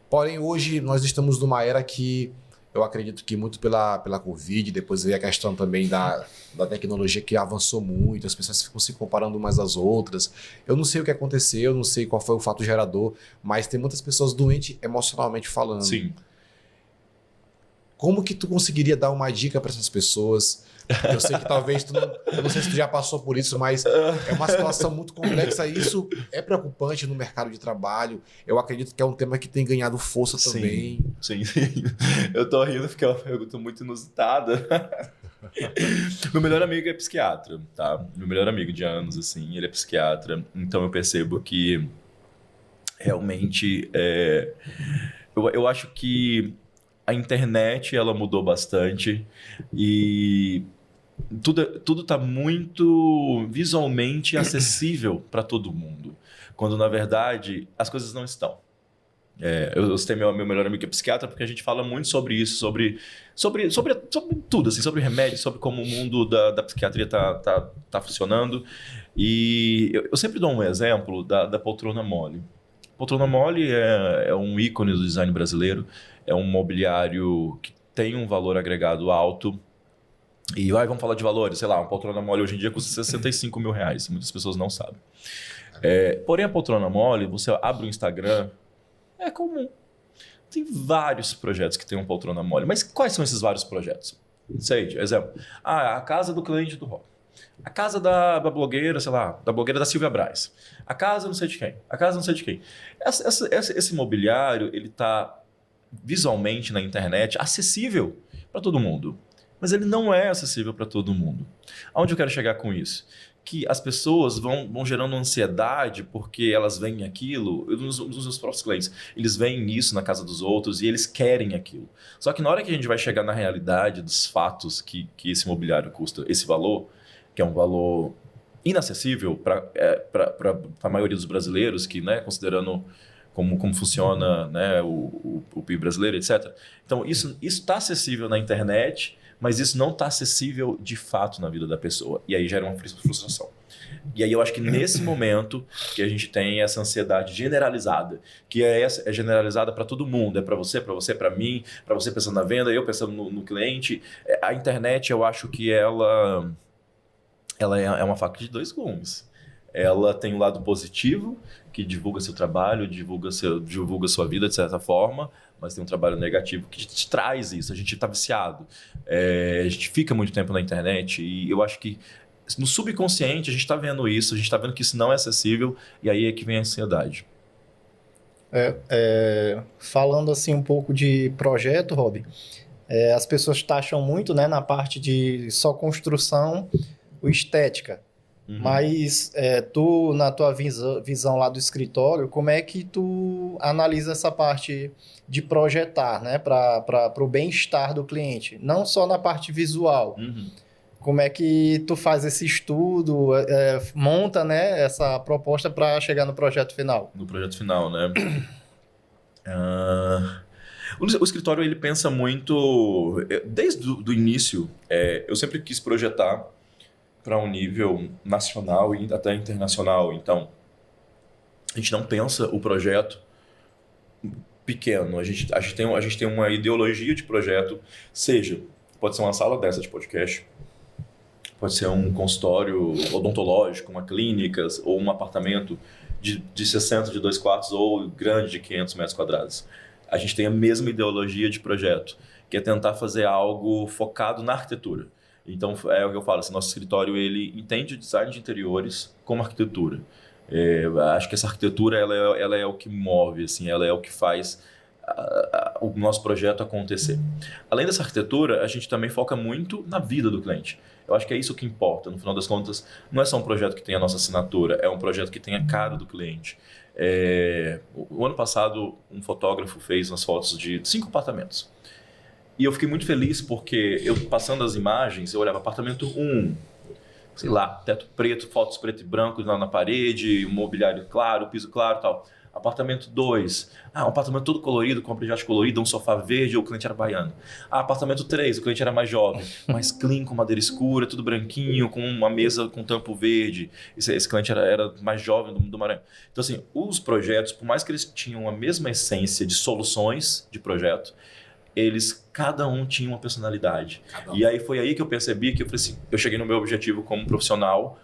Porém, hoje nós estamos numa era que eu acredito que muito pela Covid, depois veio a questão também da tecnologia que avançou muito, as pessoas ficam se comparando umas às outras. Eu não sei o que aconteceu, eu não sei qual foi o fato gerador, mas tem muitas pessoas doentes emocionalmente falando. Sim. Como que tu conseguiria dar uma dica para essas pessoas? Eu sei que talvez eu não sei se tu já passou por isso, mas é uma situação muito complexa e isso é preocupante no mercado de trabalho. Eu acredito que é um tema que tem ganhado força também. Sim. Eu tô rindo porque é uma pergunta muito inusitada. Meu melhor amigo é psiquiatra, tá? Meu melhor amigo de anos, assim, ele é psiquiatra. Então eu percebo que realmente eu acho que a internet ela mudou bastante e tudo está muito visualmente acessível para todo mundo, quando na verdade as coisas não estão. Eu citei meu melhor amigo que é psiquiatra porque a gente fala muito sobre isso, sobre tudo, assim, sobre remédio, sobre como o mundo da psiquiatria tá funcionando. E eu sempre dou um exemplo da poltrona mole. Poltrona mole é um ícone do design brasileiro, é um mobiliário que tem um valor agregado alto. E vamos falar de valores, sei lá, uma poltrona mole hoje em dia custa 65 mil reais, muitas pessoas não sabem. Porém, a poltrona mole, você abre o Instagram, é comum. Tem vários projetos que tem uma poltrona mole, mas quais são esses vários projetos? Sei, exemplo, a casa do cliente do Rob. A casa da blogueira, sei lá, da blogueira da Silvia Braz. A casa não sei de quem. A casa não sei de quem. Esse mobiliário, ele está visualmente na internet acessível para todo mundo. Mas ele não é acessível para todo mundo. Aonde eu quero chegar com isso? Que as pessoas vão gerando ansiedade porque elas veem aquilo, nos meus próprios clientes, eles veem isso na casa dos outros e eles querem aquilo. Só que na hora que a gente vai chegar na realidade dos fatos que esse mobiliário custa esse valor, que é um valor inacessível para a maioria dos brasileiros, que, né, considerando como funciona, né, o PIB brasileiro, etc. Então, isso está acessível na internet, mas isso não está acessível de fato na vida da pessoa. E aí gera uma frustração. E aí eu acho que nesse momento que a gente tem essa ansiedade generalizada, que é generalizada para todo mundo, é para você, para mim, para você pensando na venda, eu pensando no cliente. A internet, eu acho que ela é uma faca de dois gumes. Ela tem um lado positivo, que divulga seu trabalho, divulga sua vida de certa forma, mas tem um trabalho negativo que te traz isso. A gente está viciado, a gente fica muito tempo na internet e eu acho que no subconsciente a gente está vendo isso, a gente está vendo que isso não é acessível e aí é que vem a ansiedade. Falando assim um pouco de projeto, Rob, as pessoas taxam muito, né, na parte de só construção ou estética. Mas tu, na tua visão lá do escritório, como é que tu analisa essa parte de projetar, né, para o bem-estar do cliente? Não só na parte visual. Como é que tu faz esse estudo, monta, né, essa proposta para chegar no projeto final? No projeto final, né? O escritório, ele pensa muito... Desde o início, eu sempre quis projetar para um nível nacional e até internacional. Então, a gente não pensa o projeto pequeno. A gente tem uma ideologia de projeto, pode ser uma sala dessa de podcast, pode ser um consultório odontológico, uma clínica, ou um apartamento de 60 de 2 quartos ou grande de 500 metros quadrados. A gente tem a mesma ideologia de projeto, que é tentar fazer algo focado na arquitetura. Então, é o que eu falo, assim, nosso escritório ele entende o design de interiores como arquitetura. Acho que essa arquitetura ela é o que move, assim, ela é o que faz o nosso projeto acontecer. Além dessa arquitetura, a gente também foca muito na vida do cliente. Eu acho que é isso que importa. No final das contas, não é só um projeto que tem a nossa assinatura, é um projeto que tem a cara do cliente. O ano passado, um fotógrafo fez umas fotos de 5 apartamentos. E eu fiquei muito feliz porque eu passando as imagens, eu olhava apartamento 1, sei lá, teto preto, fotos preto e branco lá na parede, mobiliário claro, piso claro e tal. Apartamento 2, um apartamento todo colorido, com objetos coloridos, um sofá verde, o cliente era baiano. Apartamento 3, o cliente era mais jovem, mais clean, com madeira escura, tudo branquinho, com uma mesa com tampo verde. Esse cliente era mais jovem do Maranhão. Então, assim, os projetos, por mais que eles tinham a mesma essência de soluções de projeto, cada um tinha uma personalidade. E aí foi aí que eu percebi que eu falei assim, eu cheguei no meu objetivo como profissional,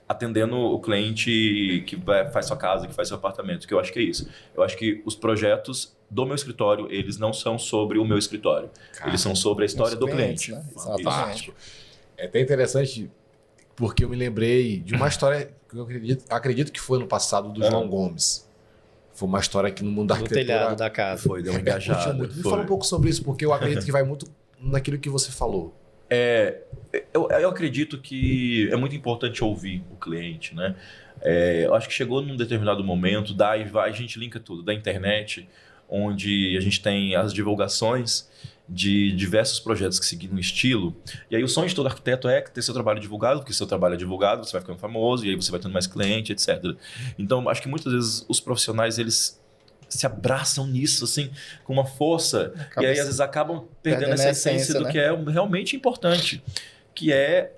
atendendo o cliente que faz sua casa, que faz seu apartamento, que eu acho que é isso. Eu acho que os projetos do meu escritório, eles não são sobre o meu escritório. Eles são sobre a história do cliente. Né? Fantástico. É até interessante, porque eu me lembrei de uma história que eu acredito que foi no passado do João Gomes. Foi uma história que no mundo da arquitetura... Do telhado da casa. Deu uma engajada. Me fala um pouco sobre isso, porque eu acredito que vai muito naquilo que você falou. Eu acredito que é muito importante ouvir o cliente, né? Eu acho que chegou num determinado momento, a gente linka tudo, da internet, onde a gente tem as divulgações de diversos projetos que seguem um estilo. E aí o sonho de todo arquiteto é ter seu trabalho divulgado, porque seu trabalho é divulgado, você vai ficando famoso, e aí você vai tendo mais cliente, etc. Então, acho que muitas vezes os profissionais, eles se abraçam nisso, assim, com uma força, e aí às vezes acabam perdendo essa essência do que é realmente importante, que é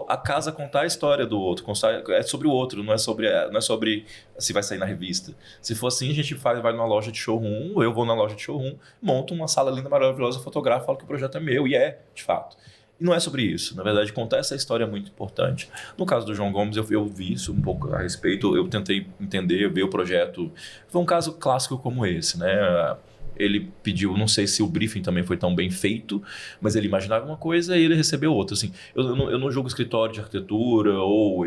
a casa contar a história do outro, é sobre o outro, não é sobre se vai sair na revista. Se for assim, a gente vai numa loja de showroom, eu vou na loja de showroom, monto uma sala linda, maravilhosa, fotografo, falo que o projeto é meu, e de fato. E não é sobre isso. Na verdade, contar essa história é muito importante. No caso do João Gomes, eu vi isso um pouco a respeito, eu tentei entender, ver o projeto. Foi um caso clássico como esse, né? Ele pediu, não sei se o briefing também foi tão bem feito, mas ele imaginava uma coisa e ele recebeu outra. Assim, eu não julgo escritório de arquitetura ou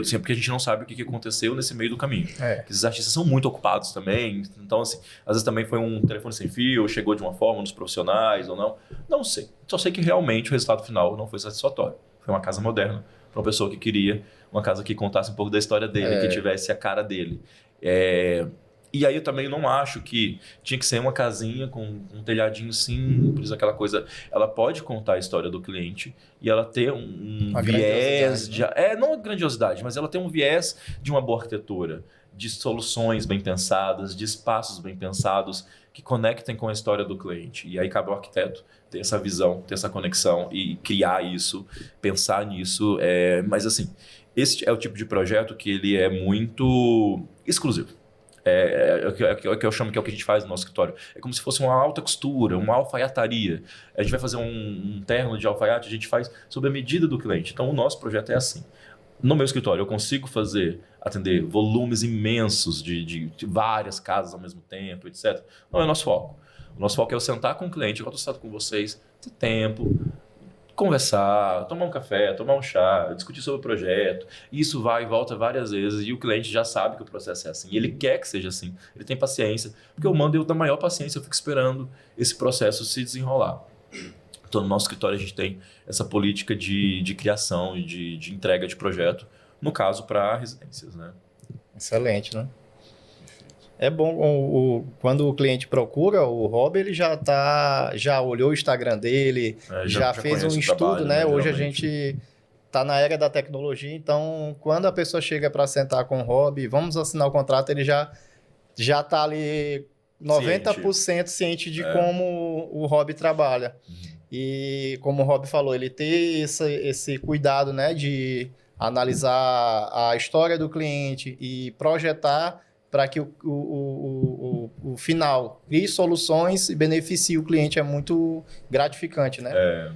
assim, porque a gente não sabe o que aconteceu nesse meio do caminho. Esses artistas são muito ocupados também, então assim, às vezes também foi um telefone sem fio, chegou de uma forma nos profissionais ou não. Não sei. Só sei que realmente o resultado final não foi satisfatório. Foi uma casa moderna para uma pessoa que queria uma casa que contasse um pouco da história dele, que tivesse a cara dele. E aí eu também não acho que tinha que ser uma casinha com um telhadinho simples, aquela coisa. Ela pode contar a história do cliente e ela ter um viés... Não grandiosidade, mas ela tem um viés de uma boa arquitetura. de soluções bem pensadas, de espaços bem pensados, que conectem com a história do cliente. E aí cabe ao arquiteto ter essa visão, ter essa conexão e criar isso, pensar nisso. Mas assim, esse é o tipo de projeto que ele é muito exclusivo. É o que eu chamo que é o que a gente faz no nosso escritório. É como se fosse uma alta costura, uma alfaiataria. A gente vai fazer um terno de alfaiate, a gente faz sob a medida do cliente. Então, o nosso projeto é assim. No meu escritório, eu consigo atender volumes imensos de várias casas ao mesmo tempo, etc. Não é o nosso foco. O nosso foco é eu sentar com o cliente, igual eu estou sentado com vocês, ter tempo, conversar, tomar um café, tomar um chá, discutir sobre o projeto. Isso vai e volta várias vezes e o cliente já sabe que o processo é assim. E ele quer que seja assim. Ele tem paciência. Porque eu mando eu da maior paciência, eu fico esperando esse processo se desenrolar. Então, no nosso escritório, a gente tem essa política de criação e de entrega de projeto, no caso, para residências, né? Excelente, né? É bom, quando o cliente procura o Rob, ele já olhou o Instagram dele, já fez um estudo, trabalho, né? Hoje geralmente. a gente está na era da tecnologia, então quando a pessoa chega para sentar com o Rob, vamos assinar o contrato, ele já está ali 90% ciente de como o Rob trabalha. E como o Rob falou, ele ter esse cuidado, né, de analisar a história do cliente e projetar para que o final crie soluções e beneficie o cliente é muito gratificante, né?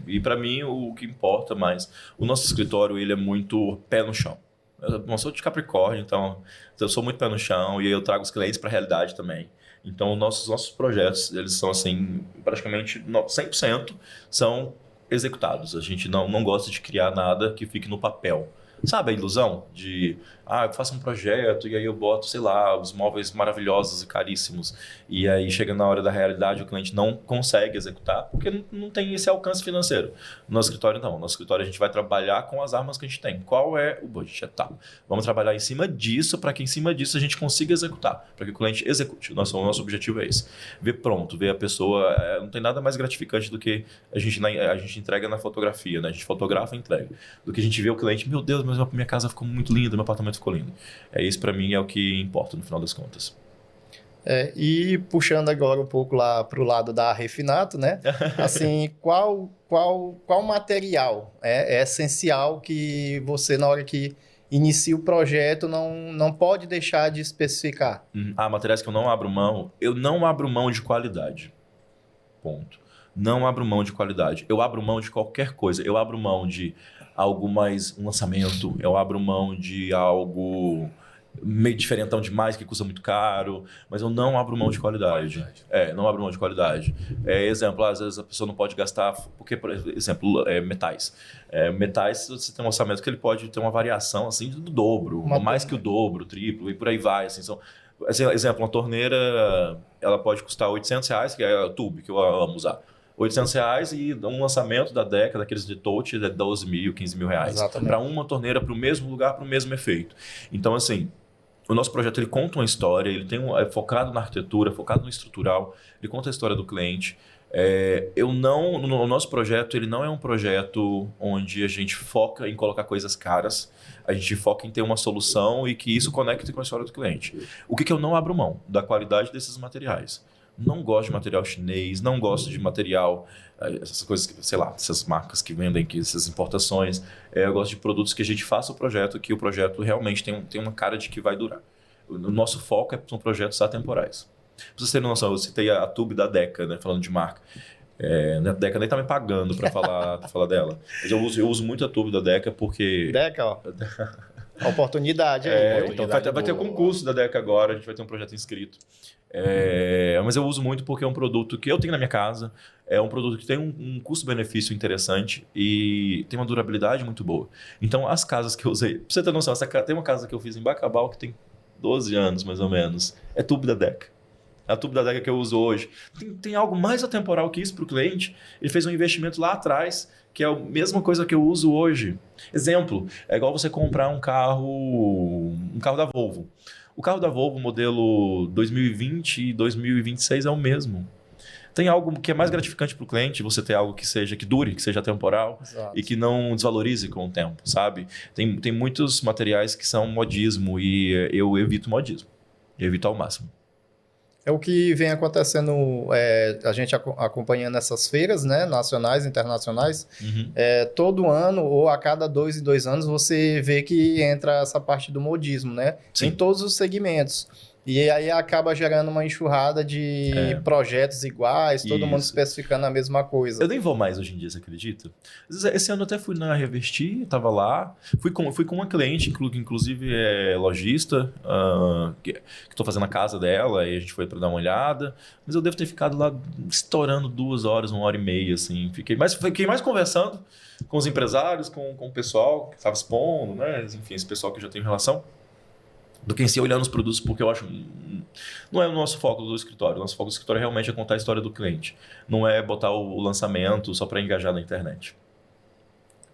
E para mim o que importa mais, o nosso escritório ele é muito pé no chão. Eu sou de Capricórnio, então eu sou muito pé no chão e eu trago os clientes para a realidade também. Então nossos projetos, eles são assim, praticamente 100% são executados. A gente não gosta de criar nada que fique no papel. Sabe a ilusão de, eu faço um projeto e aí eu boto, sei lá, os móveis maravilhosos e caríssimos e aí chega na hora da realidade o cliente não consegue executar porque não tem esse alcance financeiro. No nosso escritório não. No nosso escritório a gente vai trabalhar com as armas que a gente tem. Qual é o budget? Vamos trabalhar em cima disso para que em cima disso a gente consiga executar, para que o cliente execute. O nosso objetivo é esse. Ver pronto, ver a pessoa, não tem nada mais gratificante do que a gente entrega na fotografia, né? A gente fotografa e entrega. Do que a gente vê o cliente, meu Deus, mas minha casa ficou muito linda, meu apartamento ficou lindo. Isso para mim é o que importa no final das contas. E puxando agora um pouco lá para o lado da Refinato, né? Assim, qual material é essencial que você, na hora que inicia o projeto, não pode deixar de especificar? Materiais que eu não abro mão. Eu não abro mão de qualidade. Ponto. Não abro mão de qualidade. Eu abro mão de qualquer coisa. Eu abro mão de algo mais, um lançamento. Eu abro mão de algo meio diferentão demais, que custa muito caro. Mas eu não abro mão de qualidade. Não abro mão de qualidade. Exemplo, às vezes a pessoa não pode gastar... Porque, por exemplo, metais. Metais, você tem um orçamento que ele pode ter uma variação assim do dobro. Mais que o dobro, o triplo, e por aí vai. Assim, exemplo, uma torneira, ela pode custar R$800, que é o tube que eu amo usar. R$800 e um lançamento da Deca, daqueles de touch, é 12 mil, 15 mil reais. Para uma torneira, para o mesmo lugar, para o mesmo efeito. Então, assim, o nosso projeto ele conta uma história, ele é focado na arquitetura, focado no estrutural, ele conta a história do cliente. O nosso projeto ele não é um projeto onde a gente foca em colocar coisas caras, a gente foca em ter uma solução e que isso conecte com a história do cliente. O que eu não abro mão? Da qualidade desses materiais. Não gosto de material chinês, não gosto de material, essas coisas, sei lá, essas marcas que vendem, essas importações. Eu gosto de produtos que a gente faça o projeto, que o projeto realmente tem uma cara de que vai durar. O nosso foco são projetos atemporais. Pra vocês terem noção, eu citei a Tube da Deca, né, falando de marca. A Deca nem tá me pagando para falar dela. Mas eu uso muito a Tube da Deca porque... Deca, ó. Oportunidade aí. Então vai ter o concurso da Deca agora, a gente vai ter um projeto inscrito. Mas eu uso muito porque é um produto que eu tenho na minha casa, é um produto que tem um custo-benefício interessante e tem uma durabilidade muito boa. Então, as casas que eu usei... Pra você ter noção, tem uma casa que eu fiz em Bacabal que tem 12 anos, mais ou menos. É Tube da Deca. A Tube da Deca que eu uso hoje. Tem algo mais atemporal que isso para o cliente. Ele fez um investimento lá atrás, que é a mesma coisa que eu uso hoje. Exemplo, é igual você comprar um carro da Volvo. O carro da Volvo, modelo 2020 e 2026 é o mesmo. tem algo que é mais gratificante para o cliente, você ter algo que dure, que seja temporal. Exato. E que não desvalorize com o tempo, sabe? Tem muitos materiais que são modismo e eu evito modismo. Eu evito ao máximo. É o que vem acontecendo, a gente acompanhando essas feiras, né, nacionais, internacionais. Todo ano, ou a cada 2 em 2 anos, você vê que entra essa parte do modismo, né? Sim. Em todos os segmentos. E aí acaba gerando uma enxurrada de projetos iguais, todo mundo especificando a mesma coisa. Eu nem vou mais hoje em dia, você acredita? Esse ano eu até fui na Revestir, estava lá. Fui com uma cliente, que inclusive é lojista, que estou fazendo a casa dela, e a gente foi para dar uma olhada. Mas eu devo ter ficado lá estourando 2 horas, 1h30, assim. Fiquei mais conversando com os empresários, com o pessoal que estava expondo, né? Enfim, esse pessoal que eu já tenho relação, do que em si olhando os produtos, porque eu acho... Não é o nosso foco do escritório. O nosso foco do escritório realmente é contar a história do cliente. Não é botar o lançamento só para engajar na internet.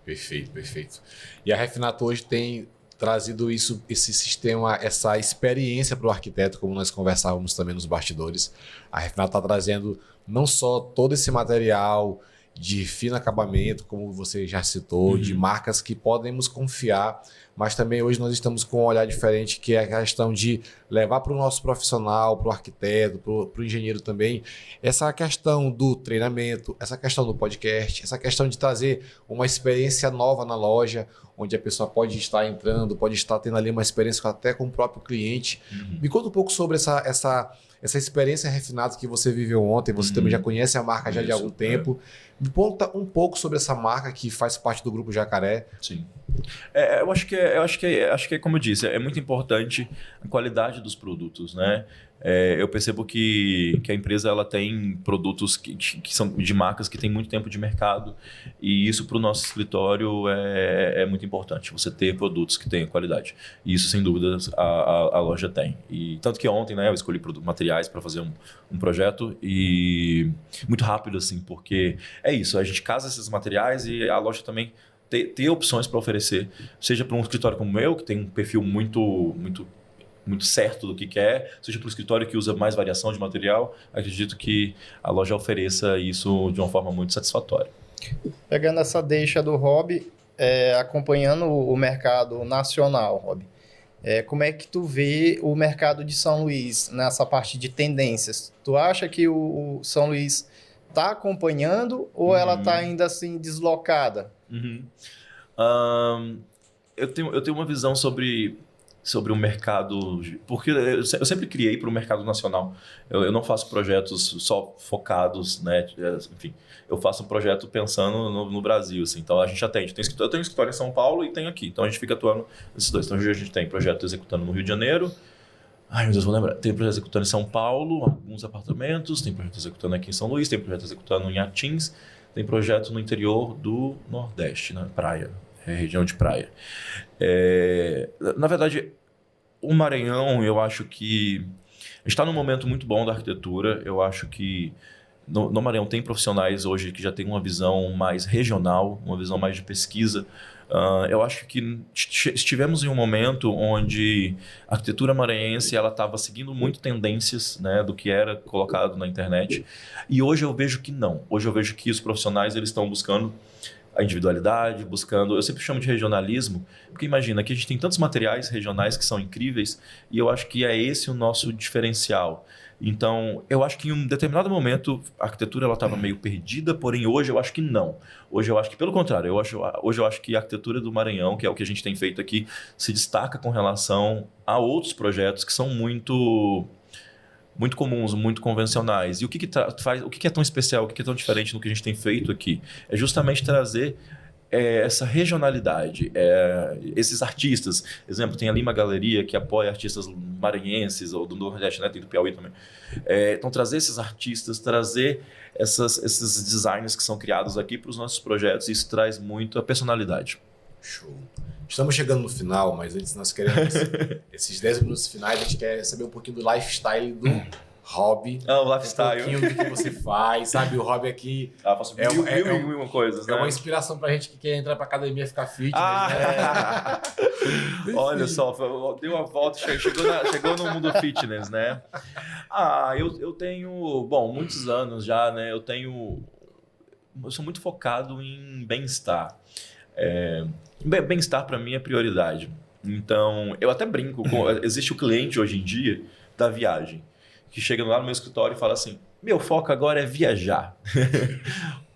Perfeito, perfeito. E a Refinato hoje tem trazido esse sistema, essa experiência para o arquiteto, como nós conversávamos também nos bastidores. A Refinato está trazendo não só todo esse material de fino acabamento, como você já citou, de marcas que podemos confiar, mas também hoje nós estamos com um olhar diferente, que é a questão de levar para o nosso profissional, para o arquiteto, para o engenheiro também, essa questão do treinamento, essa questão do podcast, essa questão de trazer uma experiência nova na loja, onde a pessoa pode estar entrando, pode estar tendo ali uma experiência até com o próprio cliente. Me conta um pouco sobre essa experiência refinada que você viveu ontem, você também já conhece a marca já de algum tempo. Me conta um pouco sobre essa marca que faz parte do Grupo Jacaré. Sim. Eu acho que é como eu disse, é muito importante a qualidade dos produtos, né? Eu percebo que a empresa ela tem produtos que são de marcas que têm muito tempo de mercado, e isso para o nosso escritório é muito importante, você ter produtos que tenham qualidade. E isso, sem dúvida, a loja tem. E tanto que ontem, né, eu escolhi materiais para fazer um projeto, e muito rápido, assim, porque é isso, a gente casa esses materiais e a loja também ter opções para oferecer, seja para um escritório como o meu, que tem um perfil muito certo do que quer, seja para um escritório que usa mais variação de material. Acredito que a loja ofereça isso de uma forma muito satisfatória. Pegando essa deixa do Rob, acompanhando o mercado nacional, Rob, como é que tu vê o mercado de São Luís nessa parte de tendências? Tu acha que o São Luís está acompanhando ou ela está ainda assim deslocada? Eu tenho uma visão sobre o mercado, porque eu sempre criei para o mercado nacional. Eu não faço projetos só focados, né? Enfim, eu faço um projeto pensando no Brasil, assim. Então a gente atende. Eu tenho escritório em São Paulo e tenho aqui. Então a gente fica atuando nesses dois. Então hoje a gente tem projeto executando no Rio de Janeiro. Ai, meu Deus, vou lembrar. Tem projeto executando em São Paulo, alguns apartamentos. Tem projeto executando aqui em São Luís. Tem projeto executando em Atins. Tem projeto no interior do Nordeste, na praia, região de praia. Na verdade, o Maranhão, eu acho que está num momento muito bom da arquitetura. Eu acho que no Maranhão tem profissionais hoje que já têm uma visão mais regional, uma visão mais de pesquisa. Eu acho que estivemos em um momento onde a arquitetura maranhense ela estava seguindo muito tendências, né, do que era colocado na internet, e hoje eu vejo que não. Hoje eu vejo que os profissionais eles estão buscando a individualidade, buscando... Eu sempre chamo de regionalismo, porque imagina, aqui a gente tem tantos materiais regionais que são incríveis, e eu acho que é esse o nosso diferencial. Então, eu acho que em um determinado momento a arquitetura estava meio perdida, porém hoje eu acho que não. Hoje eu acho que, pelo contrário, hoje eu acho que a arquitetura do Maranhão, que é o que a gente tem feito aqui, se destaca com relação a outros projetos que são muito comuns, muito convencionais. E o que é tão especial, o que é tão diferente no que a gente tem feito aqui? É justamente trazer essa regionalidade, esses artistas. Exemplo, tem ali uma galeria que apoia artistas maranhenses ou do Nordeste, né? Tem do Piauí também. Então, trazer esses artistas, trazer esses designers que são criados aqui para os nossos projetos, isso traz muito a personalidade. Show. Estamos chegando no final, mas antes nós queremos, esses 10 minutos finais, a gente quer saber um pouquinho do lifestyle hobby. O Um lifestyle. pouquinho do que você faz, sabe? O hobby aqui Faço mil e uma coisas, né? é uma inspiração pra gente que quer entrar pra academia e ficar fitness, né? Olha só, deu uma volta, chegou no mundo fitness, né? Eu tenho, bom, muitos anos já, né? Eu sou muito focado em bem-estar. Bem-estar para mim é prioridade. Então, eu até brinco existe o cliente hoje em dia da viagem, que chega lá no meu escritório e fala assim, meu foco agora é viajar.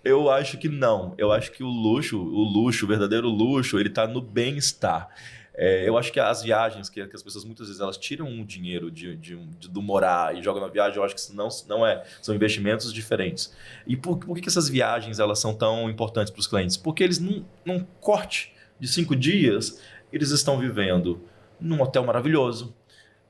Eu acho que não. Eu acho que o verdadeiro luxo, ele está no bem-estar. Eu acho que as viagens, que as pessoas muitas vezes elas tiram um dinheiro do morar e jogam na viagem, eu acho que não são investimentos diferentes. E por que essas viagens elas são tão importantes para os clientes? Porque eles, num corte de 5 dias, eles estão vivendo num hotel maravilhoso,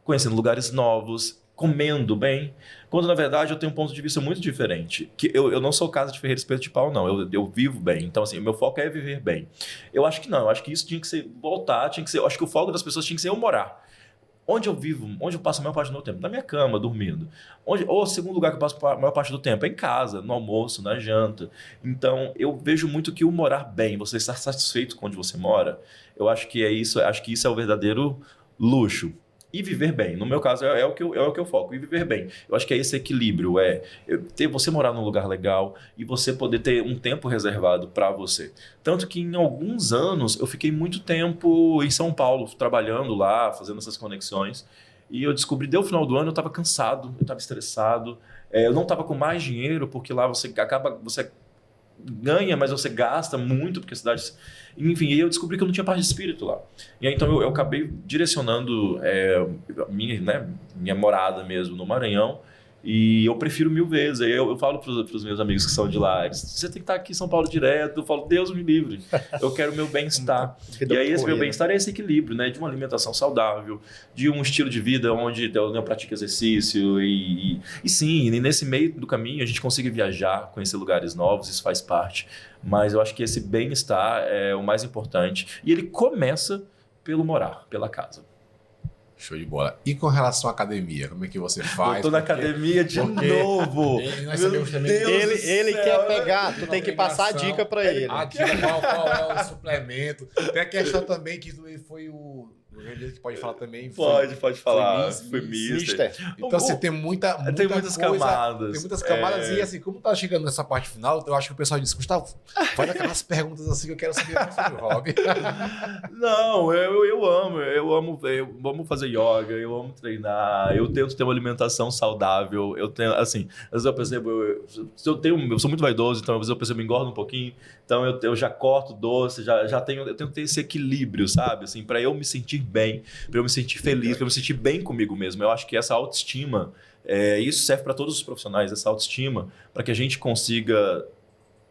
conhecendo lugares novos, comendo bem, quando na verdade eu tenho um ponto de vista muito diferente. Que eu não sou casa de ferreiro espeto de pau, não. Eu vivo bem. Então, assim, o meu foco é viver bem. Eu acho que não. Eu acho que isso tinha que ser eu acho que o foco das pessoas tinha que ser eu morar. Onde eu vivo, onde eu passo a maior parte do meu tempo? Na minha cama, dormindo. Ou o segundo lugar que eu passo a maior parte do tempo é em casa, no almoço, na janta. Então, eu vejo muito que o morar bem, você estar satisfeito com onde você mora, eu acho que é isso. Acho que isso é o verdadeiro luxo. E viver bem. No meu caso, é o que eu foco. E viver bem. Eu acho que é esse equilíbrio. Você morar num lugar legal e você poder ter um tempo reservado para você. Tanto que em alguns anos eu fiquei muito tempo em São Paulo, trabalhando lá, fazendo essas conexões. E eu descobri, deu o final do ano, eu estava cansado, eu estava estressado. Eu não estava com mais dinheiro, porque lá você ganha, mas você gasta muito, porque a cidade... Enfim, aí eu descobri que eu não tinha paz de espírito lá. E aí, então eu acabei direcionando minha morada mesmo no Maranhão, e eu prefiro 1000 vezes. Aí eu falo para os meus amigos que são de lá, você tem que estar aqui em São Paulo direto. Eu falo, Deus me livre, eu quero o meu bem-estar. E aí esse meu bem-estar é esse equilíbrio, né? De uma alimentação saudável, de um estilo de vida onde eu pratico exercício e sim, nesse meio do caminho a gente consegue viajar, conhecer lugares novos, isso faz parte. Mas eu acho que esse bem-estar é o mais importante. E ele começa pelo morar, pela casa. Show de bola. E com relação à academia, como é que você faz? Eu tô na academia de novo. Nós sabemos também. Ele quer pegar, tu tem que passar a dica pra ele. A dica, qual é o suplemento. Tem a questão também que foi o que pode falar também. Pode falar. Foi mister. Então, assim, tem muitas camadas. Tem muitas camadas. E assim, como tá chegando nessa parte final, eu acho que o pessoal diz, Gustavo, faz aquelas perguntas assim que eu quero saber mais sobre o hobby. Não, eu amo fazer yoga, eu amo treinar, eu tento ter uma alimentação saudável. Eu tenho, assim, às vezes eu percebo, eu sou muito vaidoso, então às vezes eu percebo, eu engordo um pouquinho, então eu já corto doce, eu tenho que ter esse equilíbrio, sabe? Assim, para eu me sentir bem, para eu me sentir feliz, para eu me sentir bem comigo mesmo. Eu acho que essa autoestima, isso serve para todos os profissionais, essa autoestima, para que a gente consiga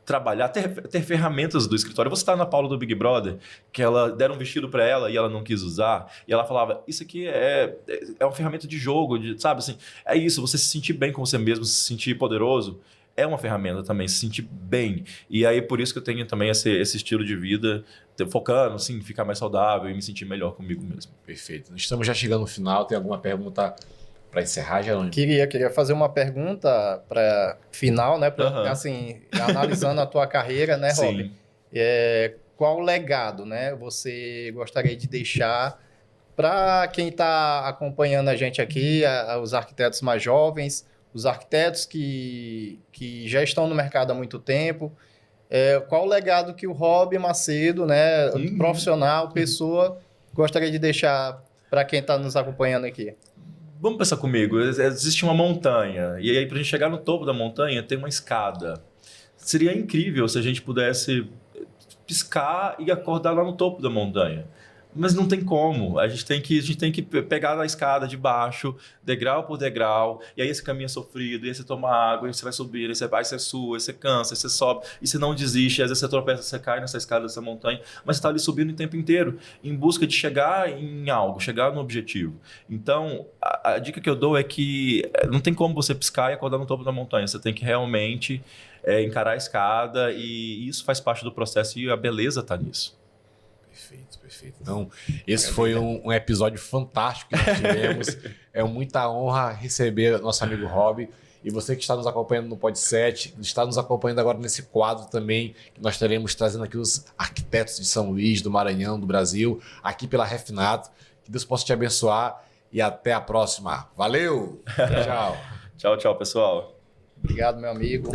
trabalhar, ter ferramentas do escritório. Você está na Paula do Big Brother, que ela deram um vestido para ela e ela não quis usar, e ela falava, isso aqui é uma ferramenta de jogo, sabe? Assim, é isso, você se sentir bem com você mesmo, se sentir poderoso, é uma ferramenta também, se sentir bem. E aí, por isso que eu tenho também esse estilo de vida, focando, assim, ficar mais saudável e me sentir melhor comigo mesmo. Perfeito. Estamos já chegando no final. Tem alguma pergunta para encerrar, Jerônimo? Queria fazer uma pergunta para final, né? Assim, analisando a tua carreira, né, Robin? Qual legado, né, você gostaria de deixar para quem está acompanhando a gente aqui, os arquitetos mais jovens, os arquitetos que já estão no mercado há muito tempo? Qual o legado que o Robin Macedo, né, profissional, pessoa, gostaria de deixar para quem está nos acompanhando aqui? Vamos pensar comigo, existe uma montanha, e aí para a gente chegar no topo da montanha tem uma escada. Seria incrível se a gente pudesse piscar e acordar lá no topo da montanha. Mas não tem como, a gente tem que pegar a escada de baixo, degrau por degrau, e aí esse caminho é sofrido, e aí você toma água, e você vai subir, aí você sua, aí você cansa, aí você sobe, e você não desiste, às vezes você tropeça, você cai nessa escada, dessa montanha, mas você está ali subindo o tempo inteiro, em busca de chegar em algo, chegar no objetivo. Então, a dica que eu dou é que não tem como você piscar e acordar no topo da montanha, você tem que realmente encarar a escada, e isso faz parte do processo, e a beleza está nisso. Perfeito, perfeito. Então, esse foi um episódio fantástico que nós tivemos. É muita honra receber nosso amigo Rob. E você que está nos acompanhando no Pod7, está nos acompanhando agora nesse quadro também, que nós teremos trazendo aqui os arquitetos de São Luís, do Maranhão, do Brasil, aqui pela Refinato. Que Deus possa te abençoar e até a próxima. Valeu! Tchau. Tchau, tchau, pessoal. Obrigado, meu amigo.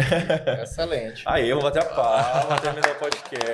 Excelente. Aí, eu vou bater a palma, terminar o podcast.